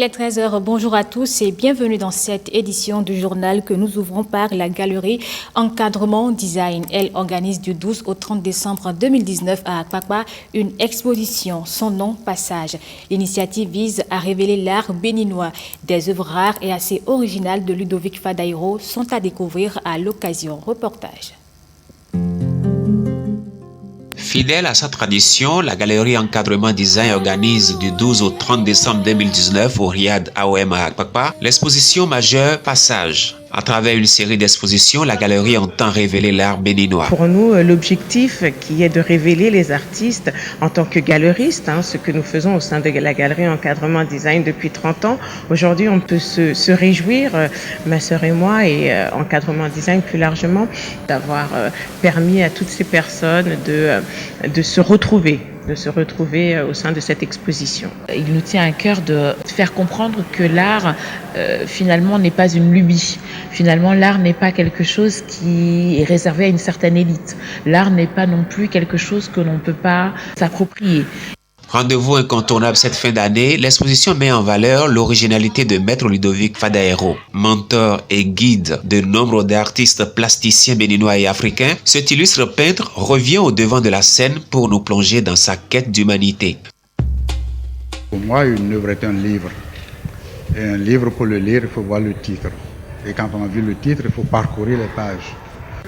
Il est 13 h, bonjour à tous et bienvenue dans cette édition du journal que nous ouvrons par la galerie Encadrement Design. Elle organise du 12 au 30 décembre 2019 à Akpakpa une exposition, son nom Passage. L'initiative vise à révéler l'art béninois. Des œuvres rares et assez originales de Ludovic Fadaïro sont à découvrir à l'occasion. Reportage. Fidèle à sa tradition, la galerie Encadrement Design organise du 12 au 30 décembre 2019 au Riad AOM à Akpakpa l'exposition majeure Passage. À travers une série d'expositions, la galerie entend révéler l'art béninois. Pour nous, l'objectif qui est de révéler les artistes en tant que galeristes, ce que nous faisons au sein de la galerie Encadrement Design depuis 30 ans. Aujourd'hui, on peut se réjouir, ma sœur et moi, et Encadrement Design plus largement, d'avoir permis à toutes ces personnes de se retrouver au sein de cette exposition. Il nous tient à cœur de faire comprendre que l'art, finalement, n'est pas une lubie. Finalement, l'art n'est pas quelque chose qui est réservé à une certaine élite. L'art n'est pas non plus quelque chose que l'on ne peut pas s'approprier. Rendez-vous incontournable cette fin d'année, l'exposition met en valeur l'originalité de Maître Ludovic Fadaïro. Mentor et guide de nombre d'artistes plasticiens béninois et africains, cet illustre peintre revient au devant de la scène pour nous plonger dans sa quête d'humanité. Pour moi, une œuvre est un livre. Et un livre, pour le lire, il faut voir le titre. Et quand on a vu le titre, il faut parcourir les pages.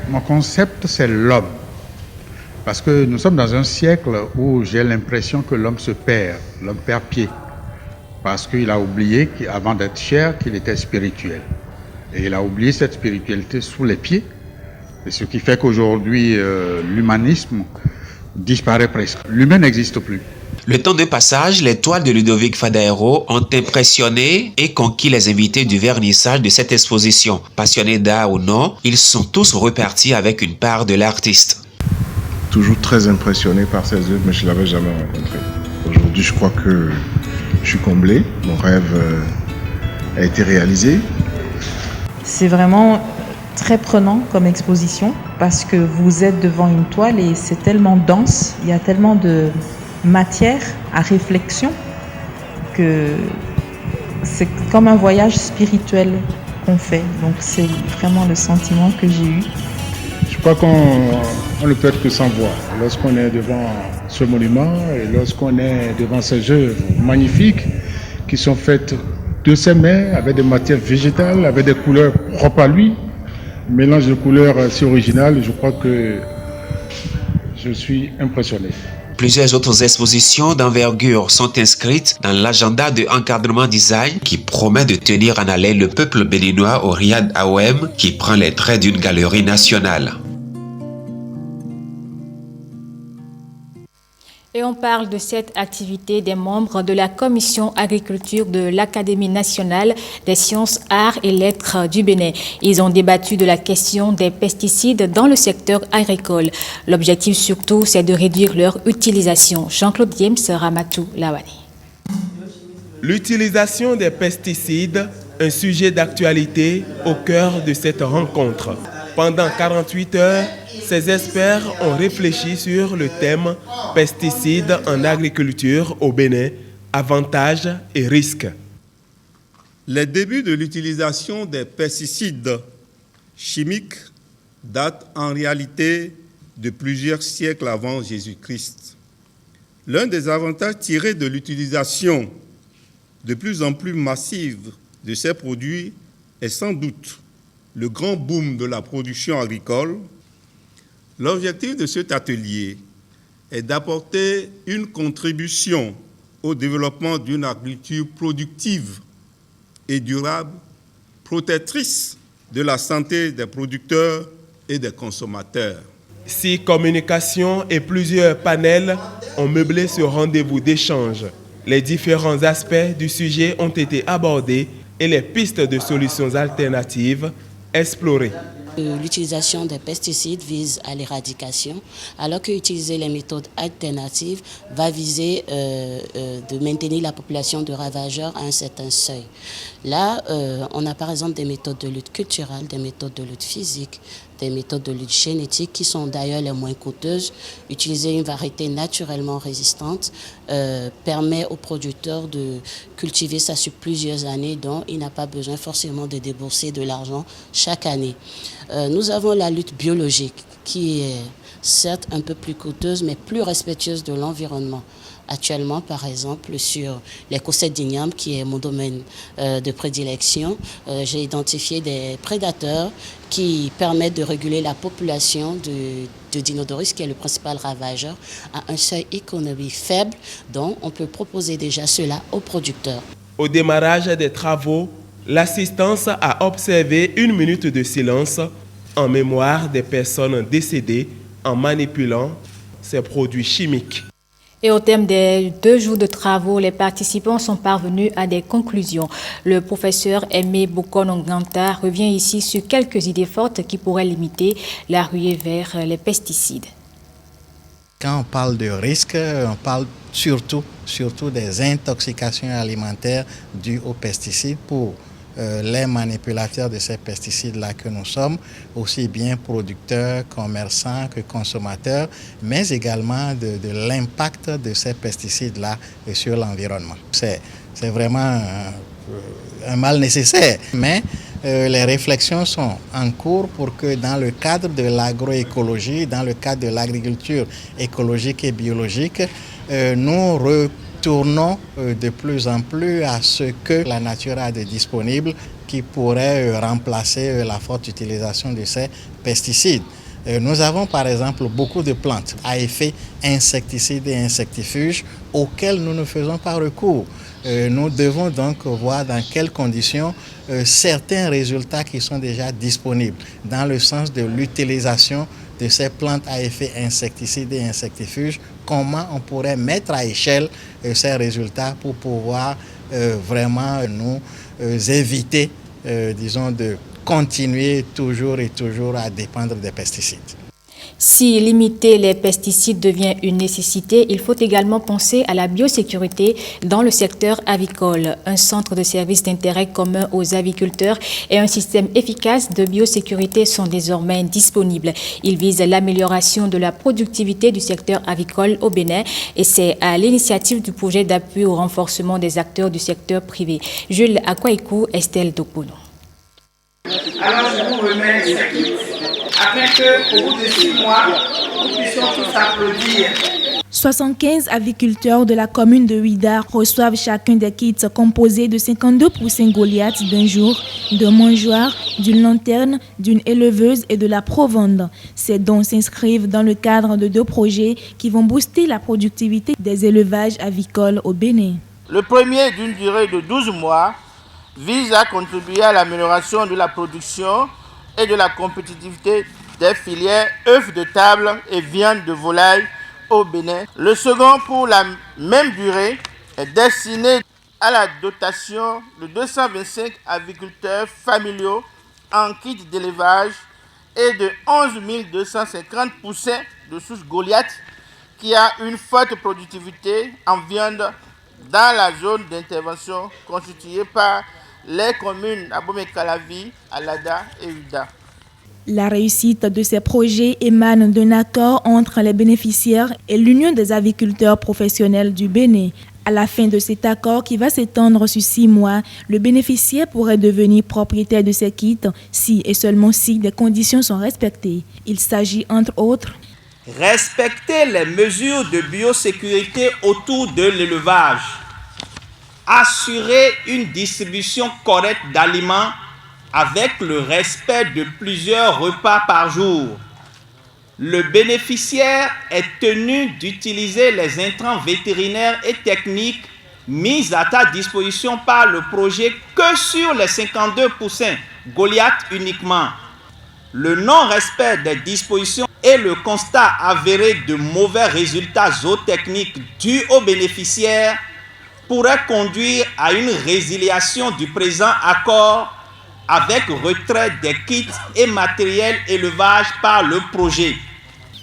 Mon concept, c'est l'homme. Parce que nous sommes dans un siècle où j'ai l'impression que l'homme se perd, l'homme perd pied. Parce qu'il a oublié qu'avant d'être chair, qu'il était spirituel. Et il a oublié cette spiritualité sous les pieds. Et ce qui fait qu'aujourd'hui, l'humanisme disparaît presque. L'humain n'existe plus. Le temps de passage, les toiles de Ludovic Fadaïro ont impressionné et conquis les invités du vernissage de cette exposition. Passionnés d'art ou non, ils sont tous repartis avec une part de l'artiste. Toujours très impressionné par ses œuvres, mais je ne l'avais jamais rencontré. Aujourd'hui, je crois que je suis comblé. Mon rêve a été réalisé. C'est vraiment très prenant comme exposition parce que vous êtes devant une toile et c'est tellement dense, il y a tellement de matière à réflexion que c'est comme un voyage spirituel qu'on fait. Donc c'est vraiment le sentiment que j'ai eu. Je crois qu'on ne peut être que sans voix. Lorsqu'on est devant ce monument et lorsqu'on est devant ces œuvres magnifiques qui sont faites de ses mains avec des matières végétales, avec des couleurs propres à lui, mélange de couleurs si original, je crois que je suis impressionné. Plusieurs autres expositions d'envergure sont inscrites dans l'agenda de Encadrement Design qui promet de tenir en haleine le peuple béninois au Riad AOM qui prend les traits d'une galerie nationale. Et on parle de cette activité des membres de la commission agriculture de l'Académie nationale des sciences, arts et lettres du Bénin. Ils ont débattu de la question des pesticides dans le secteur agricole. L'objectif surtout, c'est de réduire leur utilisation. Jean-Claude James, Ramatou Lawani. L'utilisation des pesticides, un sujet d'actualité au cœur de cette rencontre. Pendant 48 heures, ces experts ont réfléchi sur le thème « Pesticides en agriculture au Bénin, avantages et risques ». Les débuts de l'utilisation des pesticides chimiques datent en réalité de plusieurs siècles avant Jésus-Christ. L'un des avantages tirés de l'utilisation de plus en plus massive de ces produits est sans doute le grand boom de la production agricole. L'objectif de cet atelier est d'apporter une contribution au développement d'une agriculture productive et durable, protectrice de la santé des producteurs et des consommateurs. 6 communications et plusieurs panels ont meublé ce rendez-vous d'échange. Les différents aspects du sujet ont été abordés et les pistes de solutions alternatives explorées. L'utilisation des pesticides vise à l'éradication, alors qu'utiliser les méthodes alternatives va viser de maintenir la population de ravageurs à un certain seuil. Là, on a par exemple des méthodes de lutte culturelle, des méthodes de lutte physique, des méthodes de lutte génétique qui sont d'ailleurs les moins coûteuses. Utiliser une variété naturellement résistante permet aux producteurs de cultiver ça sur plusieurs années, donc il n'a pas besoin forcément de débourser de l'argent chaque année. Nous avons la lutte biologique qui est certes un peu plus coûteuse mais plus respectueuse de l'environnement. Actuellement, par exemple, sur les coussettes d'igname, qui est mon domaine de prédilection, j'ai identifié des prédateurs qui permettent de réguler la population de Dinodoris, qui est le principal ravageur, à un seuil économique faible, donc on peut proposer déjà cela aux producteurs. Au démarrage des travaux, l'assistance a observé 1 minute de silence en mémoire des personnes décédées en manipulant ces produits chimiques. Et au terme des 2 jours de travaux, les participants sont parvenus à des conclusions. Le professeur Aimé Bokon-Nganta revient ici sur quelques idées fortes qui pourraient limiter la ruée vers les pesticides. Quand on parle de risque, on parle surtout des intoxications alimentaires dues aux pesticides pour les manipulateurs de ces pesticides-là que nous sommes, aussi bien producteurs, commerçants que consommateurs, mais également de l'impact de ces pesticides-là sur l'environnement. C'est vraiment un mal nécessaire, mais les réflexions sont en cours pour que dans le cadre de l'agroécologie, dans le cadre de l'agriculture écologique et biologique, nous retournons de plus en plus à ce que la nature a de disponible qui pourrait remplacer la forte utilisation de ces pesticides. Nous avons par exemple beaucoup de plantes à effet insecticide et insectifuge auxquelles nous ne faisons pas recours. Nous devons donc voir dans quelles conditions certains résultats qui sont déjà disponibles dans le sens de l'utilisation de ces plantes à effet insecticide et insectifuge, comment on pourrait mettre à échelle ces résultats pour pouvoir vraiment nous éviter, disons, de continuer toujours et toujours à dépendre des pesticides. Si limiter les pesticides devient une nécessité, il faut également penser à la biosécurité dans le secteur avicole. Un centre de services d'intérêt commun aux aviculteurs et un système efficace de biosécurité sont désormais disponibles. Ils visent l'amélioration de la productivité du secteur avicole au Bénin et c'est à l'initiative du projet d'appui au renforcement des acteurs du secteur privé. Jules Akwaïkou, Estelle Dokouno. Alors je vous remets ces kits afin qu'au bout de 6 mois, nous puissions tous applaudir. 75 aviculteurs de la commune de Ouida reçoivent chacun des kits composés de 52 poussins Goliath d'un jour, d'un mangeoire, d'une lanterne, d'une éleveuse et de la provende. Ces dons s'inscrivent dans le cadre de 2 projets qui vont booster la productivité des élevages avicoles au Bénin. Le premier, d'une durée de 12 mois, vise à contribuer à l'amélioration de la production et de la compétitivité des filières œufs de table et viande de volaille au Bénin. Le second, pour la même durée, est destiné à la dotation de 225 aviculteurs familiaux en kit d'élevage et de 11 250 poussins de souche Goliath qui a une forte productivité en viande dans la zone d'intervention constituée par les communes Abomey-Calavi, Alada et Ouida. La réussite de ces projets émane d'un accord entre les bénéficiaires et l'Union des aviculteurs professionnels du Bénin. À la fin de cet accord qui va s'étendre sur 6 mois, le bénéficiaire pourrait devenir propriétaire de ces kits si et seulement si des conditions sont respectées. Il s'agit entre autres respecter les mesures de biosécurité autour de l'élevage, assurer une distribution correcte d'aliments avec le respect de plusieurs repas par jour. Le bénéficiaire est tenu d'utiliser les intrants vétérinaires et techniques mis à ta disposition par le projet que sur les 52 poussins Goliath uniquement. Le non-respect des dispositions et le constat avéré de mauvais résultats zootechniques dus aux bénéficiaires pourrait conduire à une résiliation du présent accord avec retrait des kits et matériels élevage par le projet.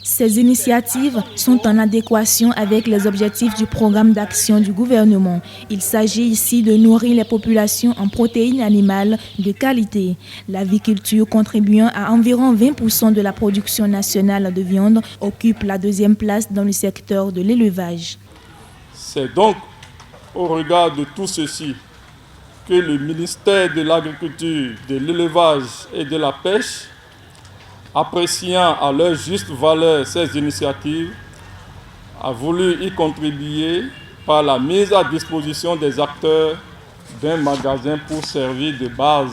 Ces initiatives sont en adéquation avec les objectifs du programme d'action du gouvernement. Il s'agit ici de nourrir les populations en protéines animales de qualité. L'aviculture, contribuant à environ 20% de la production nationale de viande, occupe la deuxième place dans le secteur de l'élevage. C'est donc au regard de tout ceci que le ministère de l'Agriculture, de l'Élevage et de la Pêche, appréciant à leur juste valeur ces initiatives, a voulu y contribuer par la mise à disposition des acteurs d'un magasin pour servir de base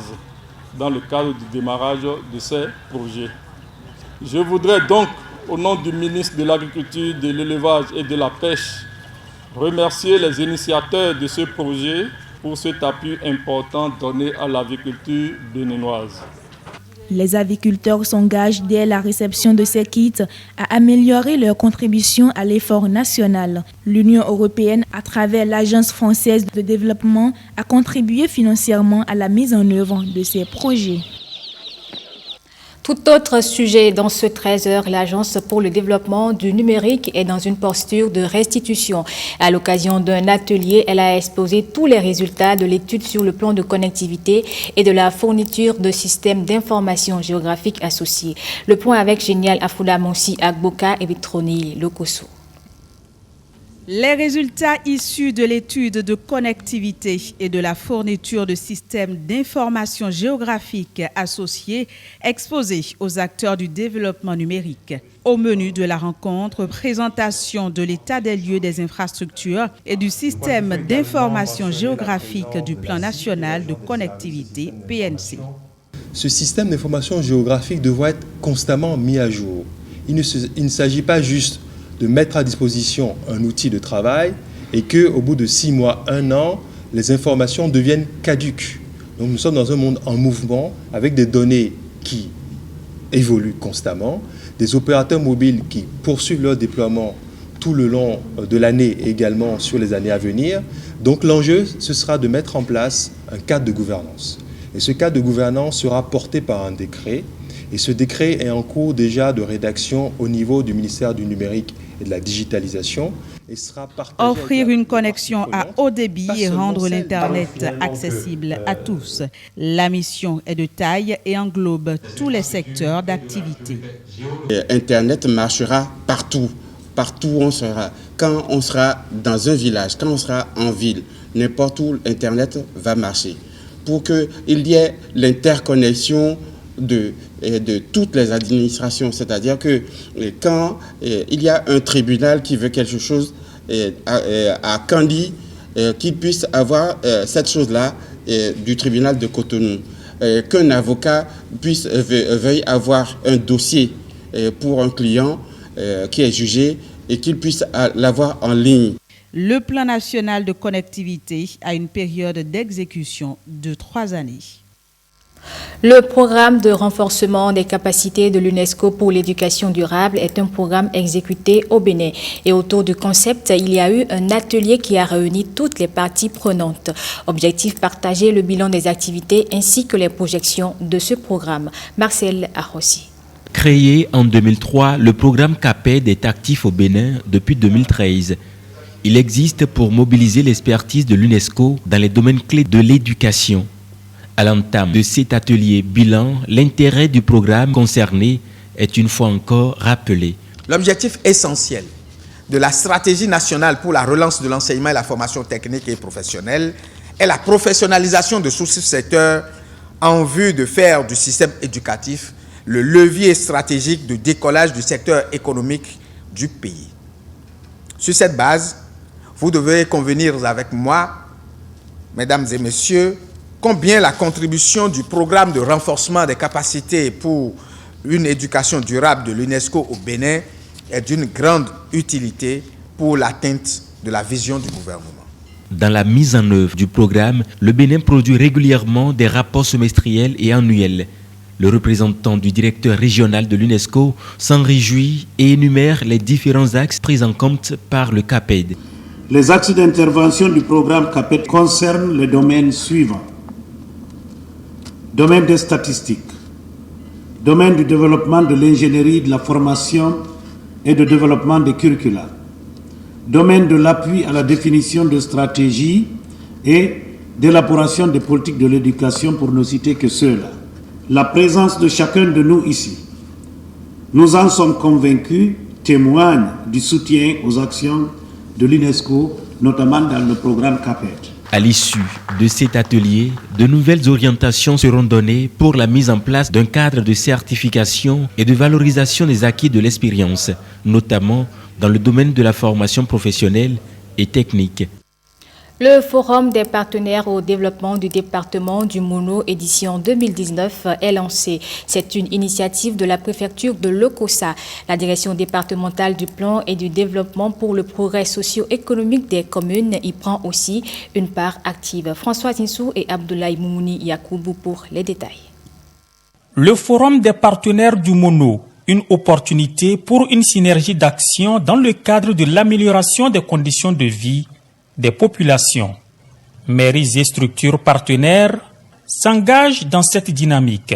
dans le cadre du démarrage de ces projets. Je voudrais donc, au nom du ministre de l'Agriculture, de l'Élevage et de la Pêche, remercier les initiateurs de ce projet pour cet appui important donné à l'aviculture béninoise. Les aviculteurs s'engagent dès la réception de ces kits à améliorer leur contribution à l'effort national. L'Union européenne, à travers l'Agence française de développement, a contribué financièrement à la mise en œuvre de ces projets. Tout autre sujet dans ce 13h, l'Agence pour le développement du numérique est dans une posture de restitution. À l'occasion d'un atelier, elle a exposé tous les résultats de l'étude sur le plan de connectivité et de la fourniture de systèmes d'information géographique associés. Le point avec Génial Afouda Monsi Agboka et Vitroni Lokoso. Les résultats issus de l'étude de connectivité et de la fourniture de systèmes d'information géographique associés exposés aux acteurs du développement numérique. Au menu de la rencontre, présentation de l'état des lieux des infrastructures et du système d'information géographique du plan national de connectivité PNC. Ce système d'information géographique devra être constamment mis à jour. Il ne s'agit pas juste de mettre à disposition un outil de travail et qu'au bout de 6 mois, 1 an, les informations deviennent caduques. Donc nous sommes dans un monde en mouvement avec des données qui évoluent constamment, des opérateurs mobiles qui poursuivent leur déploiement tout le long de l'année et également sur les années à venir. Donc l'enjeu, ce sera de mettre en place un cadre de gouvernance. Et ce cadre de gouvernance sera porté par un décret. Et ce décret est en cours déjà de rédaction au niveau du ministère du numérique et de la digitalisation. Et sera offrir une connexion à haut débit et rendre l'Internet accessible à tous. La mission est de taille et englobe tous les secteurs d'activité. Internet marchera partout, partout où on sera. Quand on sera dans un village, quand on sera en ville, n'importe où Internet va marcher. Pour qu'il y ait l'interconnexion de toutes les administrations, c'est-à-dire que quand il y a un tribunal qui veut quelque chose à Kandi, qu'il puisse avoir cette chose-là du tribunal de Cotonou, qu'un avocat veuille avoir un dossier pour un client qui est jugé et qu'il puisse l'avoir en ligne. Le plan national de connectivité a une période d'exécution de 3 années. Le programme de renforcement des capacités de l'UNESCO pour l'éducation durable est un programme exécuté au Bénin. Et autour du concept, il y a eu un atelier qui a réuni toutes les parties prenantes. Objectif, partager le bilan des activités ainsi que les projections de ce programme. Marcel Arrossi. Créé en 2003, le programme CAPED est actif au Bénin depuis 2013. Il existe pour mobiliser l'expertise de l'UNESCO dans les domaines clés de l'éducation. À l'entame de cet atelier bilan, l'intérêt du programme concerné est une fois encore rappelé. L'objectif essentiel de la stratégie nationale pour la relance de l'enseignement et la formation technique et professionnelle est la professionnalisation de ce secteur en vue de faire du système éducatif le levier stratégique de décollage du secteur économique du pays. Sur cette base, vous devez convenir avec moi, mesdames et messieurs, combien la contribution du programme de renforcement des capacités pour une éducation durable de l'UNESCO au Bénin est d'une grande utilité pour l'atteinte de la vision du gouvernement. Dans la mise en œuvre du programme, le Bénin produit régulièrement des rapports semestriels et annuels. Le représentant du directeur régional de l'UNESCO s'en réjouit et énumère les différents axes pris en compte par le CAPED. Les axes d'intervention du programme CAPED concernent les domaines suivants. Domaine des statistiques, domaine du développement de l'ingénierie, de la formation et de développement des curricula. Domaine de l'appui à la définition de stratégies et d'élaboration des politiques de l'éducation, pour ne citer que ceux-là. La présence de chacun de nous ici, nous en sommes convaincus, témoigne du soutien aux actions de l'UNESCO, notamment dans le programme CAPED. À l'issue de cet atelier, de nouvelles orientations seront données pour la mise en place d'un cadre de certification et de valorisation des acquis de l'expérience, notamment dans le domaine de la formation professionnelle et technique. Le Forum des partenaires au développement du département du Mono édition 2019 est lancé. C'est une initiative de la préfecture de l'Okossa. La direction départementale du plan et du développement pour le progrès socio-économique des communes y prend aussi une part active. François Zinsou et Abdoulaye Moumouni Yakoubou pour les détails. Le Forum des partenaires du Mono, une opportunité pour une synergie d'action dans le cadre de l'amélioration des conditions de vie des populations. Mairies et structures partenaires s'engagent dans cette dynamique.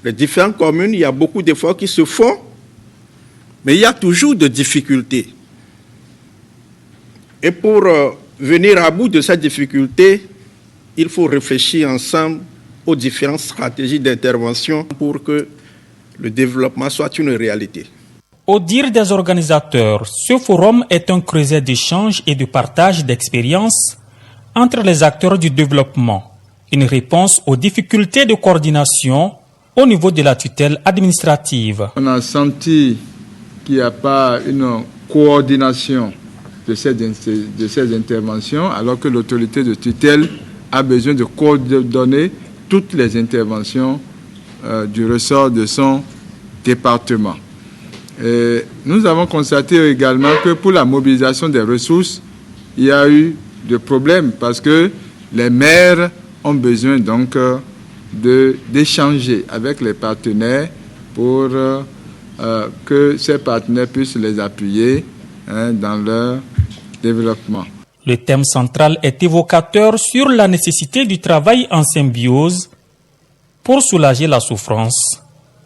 Les différentes communes, il y a beaucoup d'efforts qui se font, mais il y a toujours des difficultés. Et pour venir à bout de cette difficulté, il faut réfléchir ensemble aux différentes stratégies d'intervention pour que le développement soit une réalité. Au dire des organisateurs, ce forum est un creuset d'échange et de partage d'expériences entre les acteurs du développement, une réponse aux difficultés de coordination au niveau de la tutelle administrative. On a senti qu'il n'y a pas une coordination de ces interventions, alors que l'autorité de tutelle a besoin de coordonner toutes les interventions du ressort de son département. Et nous avons constaté également que pour la mobilisation des ressources, il y a eu des problèmes parce que les maires ont besoin donc d'échanger avec les partenaires pour que ces partenaires puissent les appuyer dans leur développement. Le thème central est évocateur sur la nécessité du travail en symbiose pour soulager la souffrance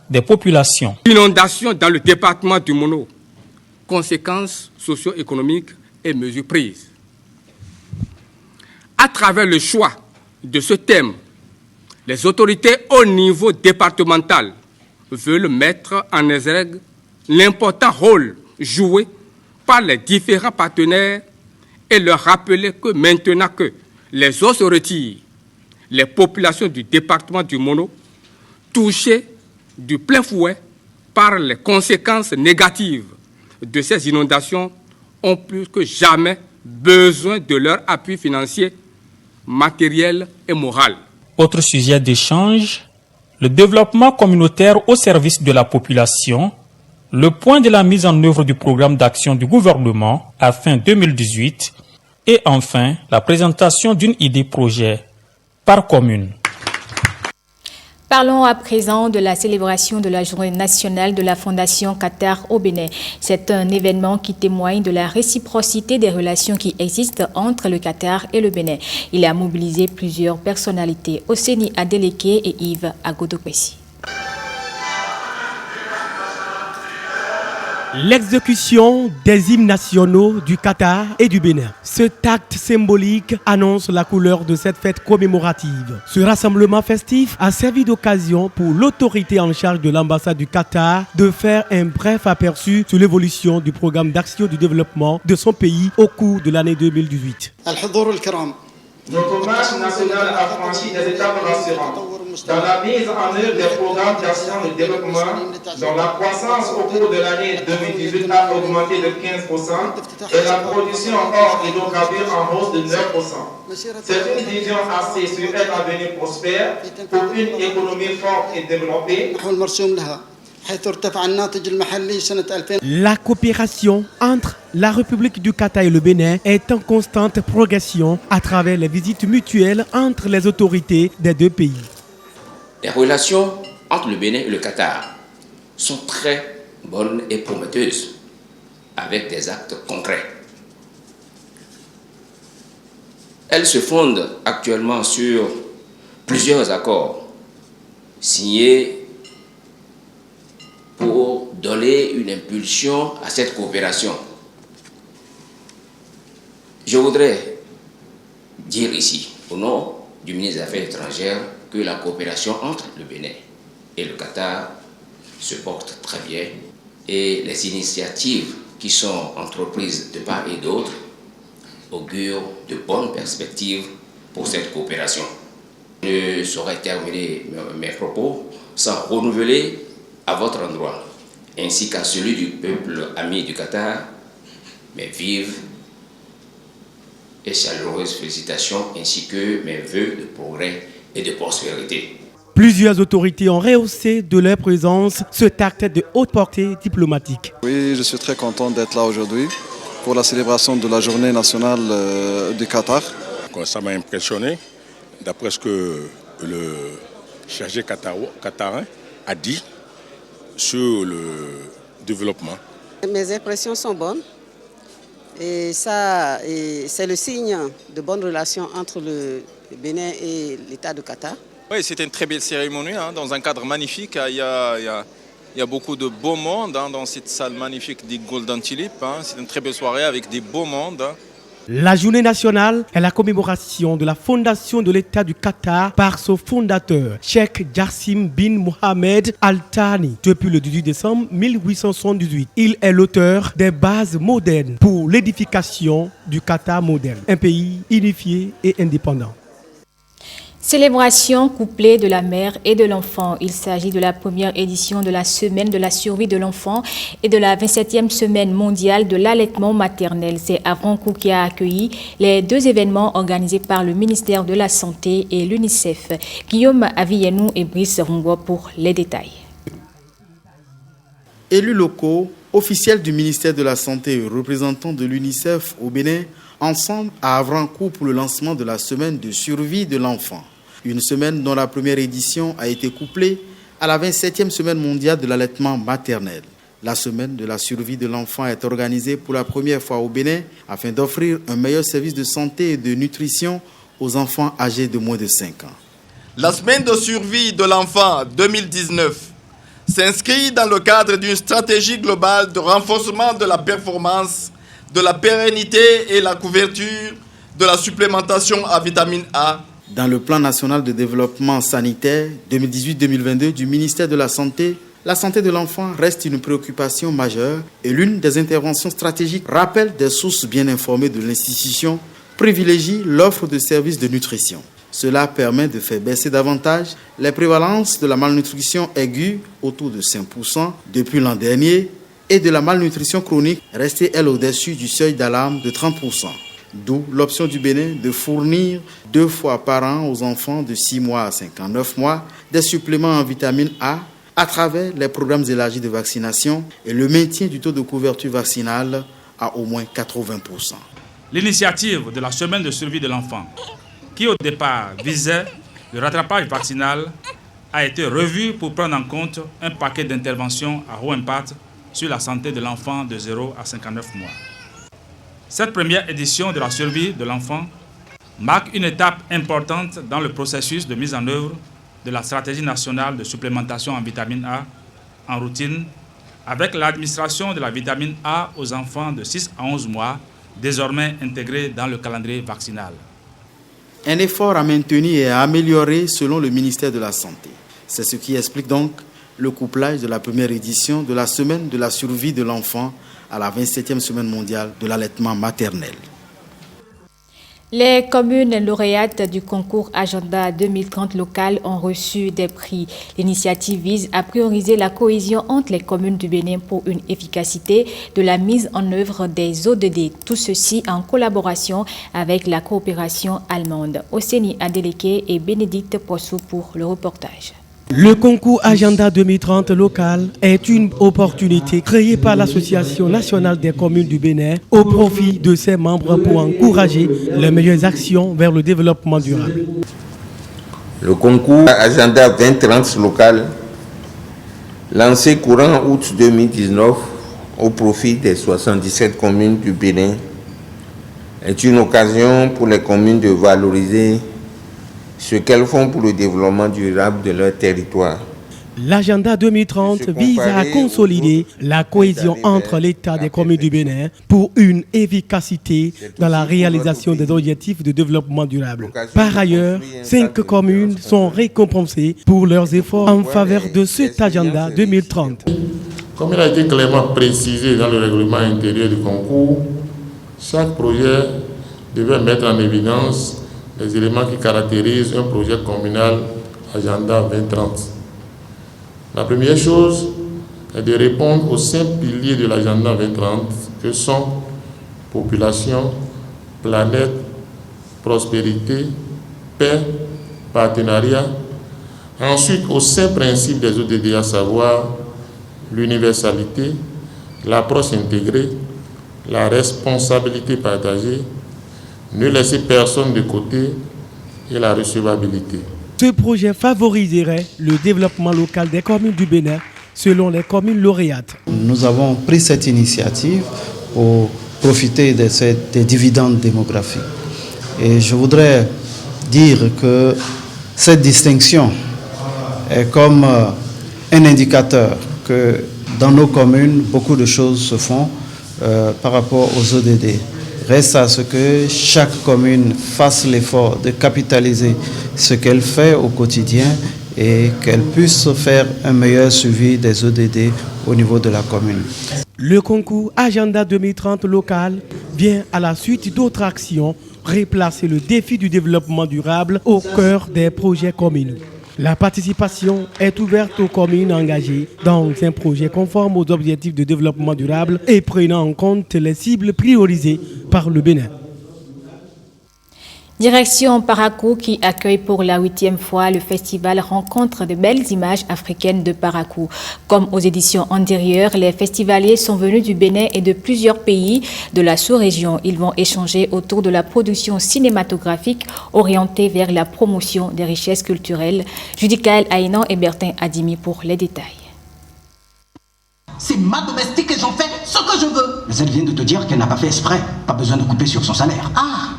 des populations. Inondation dans le département du Mono, conséquences socio-économiques et mesures prises. À travers le choix de ce thème, les autorités au niveau départemental veulent mettre en exergue l'important rôle joué par les différents partenaires et leur rappeler que maintenant que les eaux se retirent, les populations du département du Mono, touchées du plein fouet par les conséquences négatives de ces inondations, ont plus que jamais besoin de leur appui financier, matériel et moral. Autre sujet d'échange, le développement communautaire au service de la population, le point de la mise en œuvre du programme d'action du gouvernement à fin 2018 et enfin la présentation d'une idée projet par commune. Parlons à présent de la célébration de la Journée nationale de la Fondation Qatar au Bénin. C'est un événement qui témoigne de la réciprocité des relations qui existent entre le Qatar et le Bénin. Il a mobilisé plusieurs personnalités, Oseni Adeleke et Yves Agodopessi. L'exécution des hymnes nationaux du Qatar et du Bénin. Cet acte symbolique annonce la couleur de cette fête commémorative. Ce rassemblement festif a servi d'occasion pour l'autorité en charge de l'ambassade du Qatar de faire un bref aperçu sur l'évolution du programme d'action du développement de son pays au cours de l'année 2018. Notre marche nationale a franchi des étapes rassurantes dans la mise en œuvre des programmes d'action de développement dont la croissance au cours de l'année 2018 a augmenté de 15% et la production hors hydrocarbures en hausse de 9%. C'est une vision axée sur un avenir prospère pour une économie forte et développée. La coopération entre la République du Qatar et le Bénin est en constante progression à travers les visites mutuelles entre les autorités des deux pays. Les relations entre le Bénin et le Qatar sont très bonnes et prometteuses, avec des actes concrets. Elles se fondent actuellement sur plusieurs accords signés pour donner une impulsion à cette coopération. Je voudrais dire ici, au nom du ministre des Affaires étrangères, que la coopération entre le Bénin et le Qatar se porte très bien et les initiatives qui sont entreprises de part et d'autre augurent de bonnes perspectives pour cette coopération. Je ne saurais terminer mes propos sans renouveler à votre endroit, ainsi qu'à celui du peuple ami du Qatar, mes vives et chaleureuses félicitations, ainsi que mes vœux de progrès et de prospérité. Plusieurs autorités ont rehaussé de leur présence cet acte de haute portée diplomatique. Oui, je suis très content d'être là aujourd'hui pour la célébration de la journée nationale du Qatar. Ça m'a impressionné, d'après ce que le chargé qatarin a dit sur le développement. Mes impressions sont bonnes et ça, c'est le signe de bonnes relations entre le Bénin et l'État du Qatar. Oui, c'était une très belle cérémonie, dans un cadre magnifique. Il y a beaucoup de beau monde dans cette salle magnifique du Golden Tulip. C'est une très belle soirée avec des beaux mondes. La journée nationale est la commémoration de la fondation de l'État du Qatar par son fondateur, Cheikh Jassim bin Mohamed Al Thani, depuis le 18 décembre 1878. Il est l'auteur des bases modernes pour l'édification du Qatar moderne, un pays unifié et indépendant. Célébration couplée de la mère et de l'enfant. Il s'agit de la première édition de la semaine de la survie de l'enfant et de la 27e semaine mondiale de l'allaitement maternel. C'est Avrancourt qui a accueilli les deux événements organisés par le ministère de la Santé et l'UNICEF. Guillaume Avienou et Brice Rungo pour les détails. Élus locaux, officiels du ministère de la Santé et représentants de l'UNICEF au Bénin, ensemble à Avrancourt pour le lancement de la semaine de survie de l'enfant. Une semaine dont la première édition a été couplée à la 27e semaine mondiale de l'allaitement maternel. La semaine de la survie de l'enfant est organisée pour la première fois au Bénin afin d'offrir un meilleur service de santé et de nutrition aux enfants âgés de moins de 5 ans. La semaine de survie de l'enfant 2019 s'inscrit dans le cadre d'une stratégie globale de renforcement de la performance, de la pérennité et la couverture de la supplémentation à vitamine A. Dans le plan national de développement sanitaire 2018-2022 du ministère de la Santé, la santé de l'enfant reste une préoccupation majeure et l'une des interventions stratégiques rappelle des sources bien informées de l'institution, privilégie l'offre de services de nutrition. Cela permet de faire baisser davantage les prévalences de la malnutrition aiguë autour de 5% depuis l'an dernier et de la malnutrition chronique restée elle au-dessus du seuil d'alarme de 30%. D'où l'option du Bénin de fournir 2 fois par an aux enfants de 6 mois à 59 mois des suppléments en vitamine A à travers les programmes élargis de vaccination et le maintien du taux de couverture vaccinale à au moins 80%. L'initiative de la semaine de survie de l'enfant, qui au départ visait le rattrapage vaccinal, a été revue pour prendre en compte un paquet d'interventions à haut impact sur la santé de l'enfant de 0 à 59 mois. Cette première édition de la survie de l'enfant marque une étape importante dans le processus de mise en œuvre de la stratégie nationale de supplémentation en vitamine A en routine, avec l'administration de la vitamine A aux enfants de 6 à 11 mois, désormais intégrée dans le calendrier vaccinal. Un effort à maintenir et à améliorer selon le ministère de la Santé. C'est ce qui explique donc le couplage de la première édition de la semaine de la survie de l'enfant à la 27e semaine mondiale de l'allaitement maternel. Les communes lauréates du concours Agenda 2030 local ont reçu des prix. L'initiative vise à prioriser la cohésion entre les communes du Bénin pour une efficacité de la mise en œuvre des ODD. Tout ceci en collaboration avec la coopération allemande. Oseni Adeleke et Bénédicte Poissou pour le reportage. Le concours Agenda 2030 local est une opportunité créée par l'Association nationale des communes du Bénin au profit de ses membres pour encourager les meilleures actions vers le développement durable. Le concours Agenda 2030 local, lancé courant août 2019 au profit des 77 communes du Bénin, est une occasion pour les communes de valoriser ce qu'elles font pour le développement durable de leur territoire. L'agenda 2030 vise à consolider la cohésion entre l'État des communes du Bénin pour une efficacité dans la réalisation des objectifs de développement durable. Par ailleurs, 5 communes sont récompensées pour leurs efforts en faveur de cet agenda 2030. Comme il a été clairement précisé dans le règlement intérieur du concours, chaque projet devait mettre en évidence les éléments qui caractérisent un projet communal Agenda 2030. La première chose est de répondre aux 5 piliers de l'Agenda 2030 que sont population, planète, prospérité, paix, partenariat. Ensuite, aux 5 principes des ODD, à savoir l'universalité, l'approche intégrée, la responsabilité partagée, ne laisser personne de côté et la recevabilité. Ce projet favoriserait le développement local des communes du Bénin selon les communes lauréates. Nous avons pris cette initiative pour profiter des dividendes démographiques. Et je voudrais dire que cette distinction est comme un indicateur que dans nos communes, beaucoup de choses se font par rapport aux ODD. Reste à ce que chaque commune fasse l'effort de capitaliser ce qu'elle fait au quotidien et qu'elle puisse faire un meilleur suivi des ODD au niveau de la commune. Le concours Agenda 2030 local vient à la suite d'autres actions, replacer le défi du développement durable au cœur des projets communaux. La participation est ouverte aux communes engagées dans un projet conforme aux objectifs de développement durable et prenant en compte les cibles priorisées par le Bénin. Direction Parakou qui accueille pour la 8e fois le festival Rencontre de belles images africaines de Parakou. Comme aux éditions antérieures, les festivaliers sont venus du Bénin et de plusieurs pays de la sous-région. Ils vont échanger autour de la production cinématographique orientée vers la promotion des richesses culturelles. Judicaël Aïnan et Bertin Adimi pour les détails. C'est ma domestique et j'en fais ce que je veux. Mais elle vient de te dire qu'elle n'a pas fait exprès. Pas besoin de couper sur son salaire. Ah,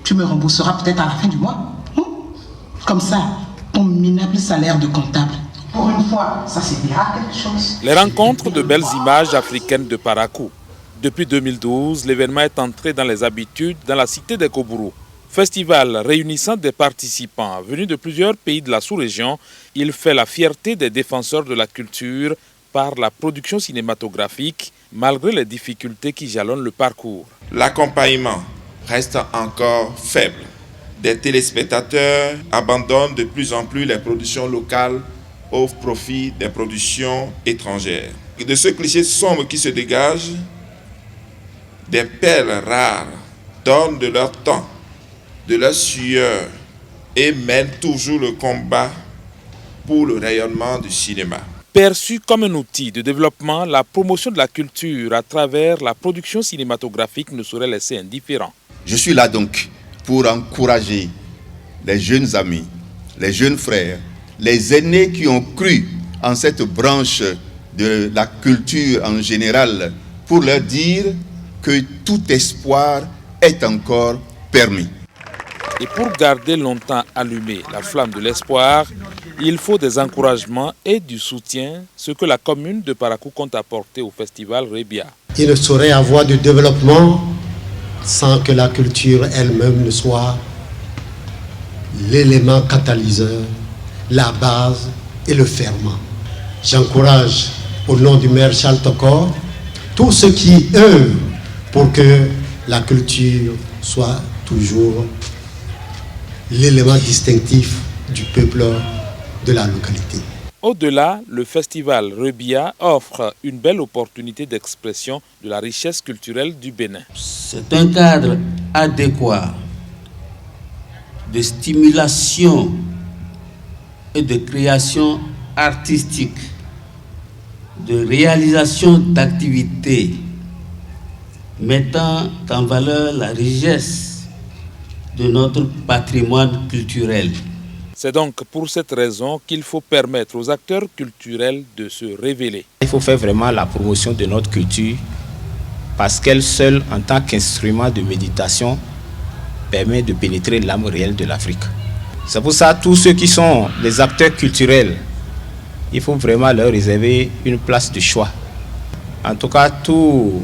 tu me rembourseras peut-être à la fin du mois. Comme ça, ton minable salaire de comptable. Pour une fois, ça servira à quelque chose. Les rencontres de belles images africaines de Parakou. Depuis 2012, l'événement est entré dans les habitudes dans la cité des Kobourou. Festival réunissant des participants venus de plusieurs pays de la sous-région, il fait la fierté des défenseurs de la culture par la production cinématographique, malgré les difficultés qui jalonnent le parcours. L'accompagnement reste encore faible. Des téléspectateurs abandonnent de plus en plus les productions locales au profit des productions étrangères. Et de ce cliché sombre qui se dégage, des perles rares donnent de leur temps, de leur sueur et mènent toujours le combat pour le rayonnement du cinéma. Perçue comme un outil de développement, la promotion de la culture à travers la production cinématographique ne saurait laisser indifférent. Je suis là donc pour encourager les jeunes amis, les jeunes frères, les aînés qui ont cru en cette branche de la culture en général, pour leur dire que tout espoir est encore permis. Et pour garder longtemps allumée la flamme de l'espoir, il faut des encouragements et du soutien, ce que la commune de Parakou compte apporter au festival Rebia. Il ne saurait avoir de développement sans que la culture elle-même ne soit l'élément catalyseur, la base et le ferment. J'encourage au nom du maire Charles Tokor tous ceux qui œuvrent pour que la culture soit toujours l'élément distinctif du peuple de la localité. Au-delà, le festival Rebia offre une belle opportunité d'expression de la richesse culturelle du Bénin. C'est un cadre adéquat de stimulation et de création artistique, de réalisation d'activités mettant en valeur la richesse de notre patrimoine culturel. C'est donc pour cette raison qu'il faut permettre aux acteurs culturels de se révéler. Il faut faire vraiment la promotion de notre culture parce qu'elle seule, en tant qu'instrument de méditation, permet de pénétrer l'âme réelle de l'Afrique. C'est pour ça que tous ceux qui sont les acteurs culturels il faut vraiment leur réserver une place de choix. En tout cas, tout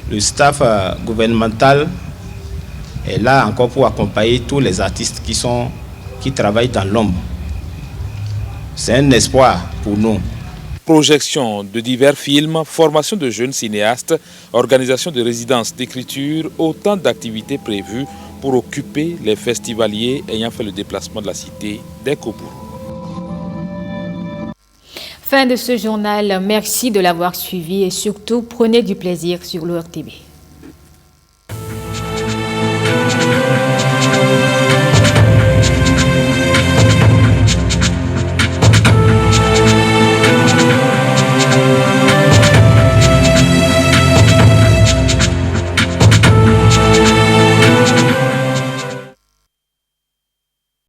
le staff gouvernemental est là encore pour accompagner tous les artistes qui travaillent dans l'ombre. C'est un espoir pour nous. Projection de divers films, formation de jeunes cinéastes, organisation de résidences d'écriture, autant d'activités prévues pour occuper les festivaliers ayant fait le déplacement de la cité des Kobourou. Fin de ce journal, merci de l'avoir suivi et surtout prenez du plaisir sur l'ORTB.